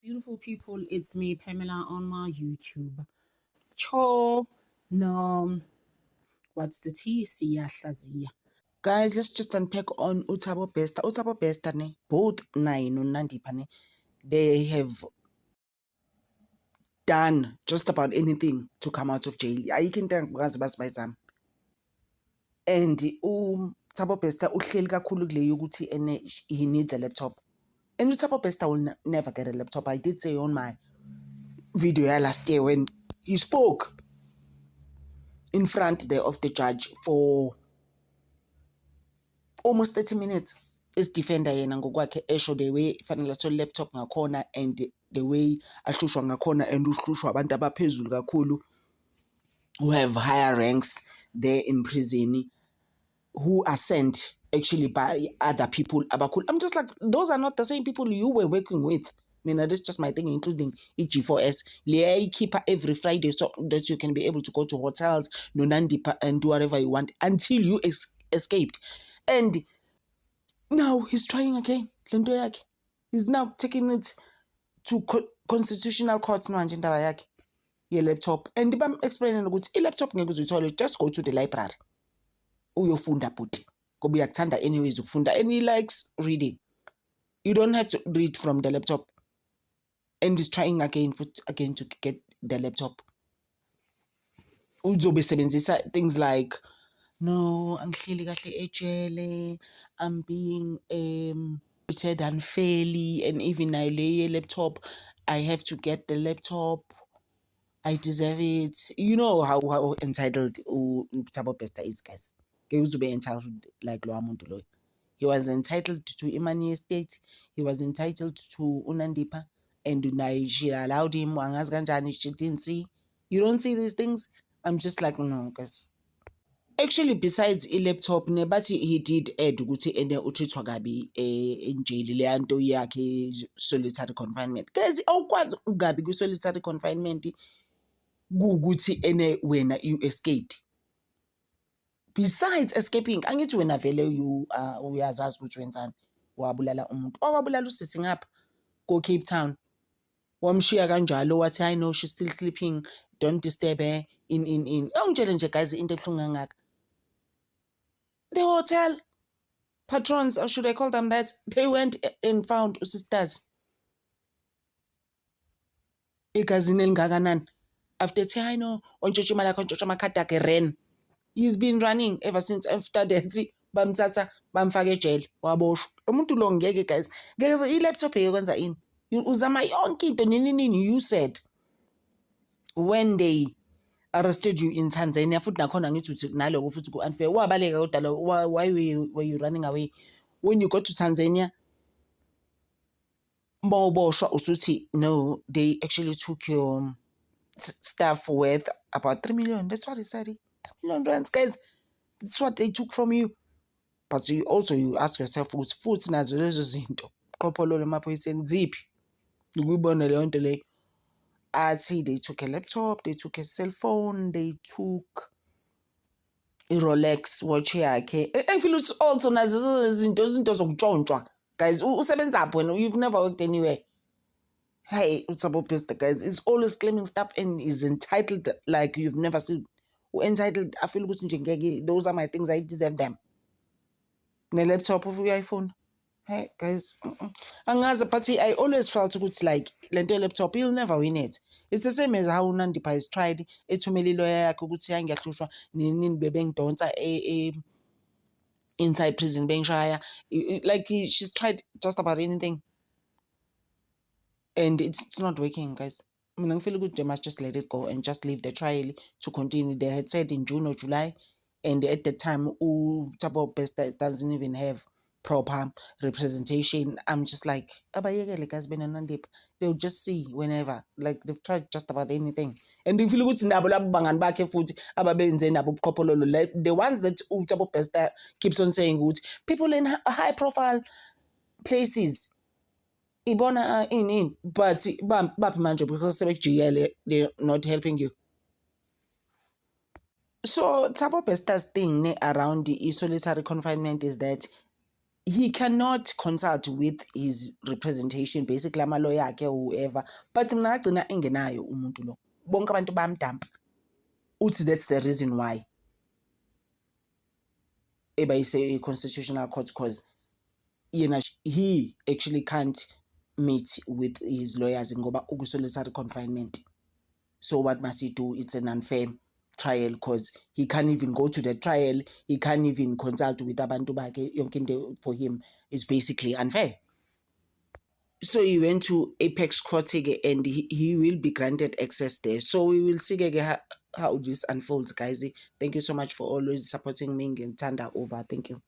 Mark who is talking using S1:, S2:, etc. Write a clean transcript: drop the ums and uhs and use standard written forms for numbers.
S1: Beautiful people, it's me, Pamela, on my YouTube. Cho, no, what's the T? Siyahlaziya.
S2: Guys, let's just unpack on Utabo Bester. Utabo Bester, ne, both Nine and Nandipha, ne, they have done just about anything to come out of jail. I can thank by some. And Utabo Bester, uhleli kakhulu kule yokuthi ene he needs a laptop. And Utabo Bester will never get a laptop. I did say on my video last year when he spoke in front there of the judge for almost 30 minutes. Is defender yena ngokwakhe esho the way fanele athole laptop ngakhona and the way ahlushwa ngakhona and uhlushwa abantu abaphezulu kakhulu who have higher ranks there in prison who are sent actually by other people abakhulu. I'm just like, those are not the same people you were working with. I mean, that's just my thing, including G4S. They keep every Friday so that you can be able to go to hotels, Nonandipha, and do whatever you want until you escaped. And now he's trying again. He's now taking it to constitutional courts manje indaba yakhe ye laptop. And if I'm explaining ukuthi laptop ngeke uzuyithole, just go to the library. Uyofunda bhuti. Ngoba uyakuthanda anyways ukufunda, and he likes reading. You don't have to read from the laptop. And he's trying again to get the laptop. Uzobe sebenzisa things like, no, angihleli kahle ejele, I'm being treated unfairly, and even I lay a laptop, I have to get the laptop, I deserve it. You know how entitled Utabo Bester is, guys. He used to be entitled like lo muntu lo. He was entitled to Imani Estate, he was entitled to uNandipha, and she allowed him. She didn't see. You don't see these things. I'm just like, no, guys. Actually, besides a laptop, but he did add ukuthi ene utrithwa kabi in jail le nto yakhe solitary confinement. Guys, awukwazi ugabi ku solitary confinement kuukuthi ene wena you escaped. Besides escaping, angithi wena vele uyazazi ukuthi wenzani. Wabulala umuntu. Wabulala usisi ngapha go Cape Town. Wamshiya kanjalo wathi I know she's still sleeping, don't disturb her in. Awungitshele nje guys into ebuhlungu kangaka. The hotel patrons, or should I call them that, they went and found sisters. Egazini elingakanani. After say I know ontshontsha imali yakhe ontshontsha amakhadi akhe ran. He's been running ever since after that. Bamthatha bamfaka ejele waboshwa. Umuntu lo ngeke guys. Ngeke i-laptop yokwenza ini. Uzama yonke into nini you said when they arrested you in Tanzania futhi nakhona ngithi uthi naloko futhi ku unfair wabaleka kodwa why were you running away when you got to Tanzania? Boboshwa usuthi no, they actually took your stuff worth about 3 million. That's what he said. 3 million rands, guys. That's what they took from you. But you ask yourself futhi nazo lezo zinto qophololo emaphoyiseni ziphi ukuyibona leyo nto le. See, they took a laptop, they took a cell phone, they took a Rolex watch yakhe. I feel it's also nazo zinto zokutshontshwa. Guys, usebenzaphi wena? You've never worked anywhere. Hey, Utabo Bester, guys, is always claiming stuff and is entitled like you've never seen. Entitled, I feel good. Those are my things, I deserve them. Ne laptop of your iPhone. Hey guys, angazi, but I always felt good like lento laptop, you'll never win it. It's the same as how Nandipha has tried ethumela lawyer yakhe ukuthi angiyahlushwa nini bebengidonsa inside prison bengishaya, like she's tried just about anything and it's not working, guys. I mean, I feel good, they must just let it go and just leave the trial to continue. They had said in June or July, and at the time Utabo Bester doesn't even have proper representation. I'm just like, they'll just see whenever, like they've tried just about anything. And if you look at the ones that Utabo Bester keeps on saying, people in high profile places, ibona in, but because they're not helping you. So Utabo Bester's thing around the solitary confinement is that he cannot consult with his representation, basically ama-lawyer akhe or whoever, but mna agcina engenayo umuntu lo. Bonke abantu bamdampa. Uthi that's the reason why ebayise constitutional court, because he actually can't meet with his lawyers ngoba uku-solitary confinement. So what must he do? It's an unfair trial because he can't even go to the trial. He can't even consult with abantu bakhe. Yonke into for him is basically unfair. So he went to Apex Court and he will be granted access there. So we will see how this unfolds, guys. Thank you so much for always supporting me and Tanda over. Thank you.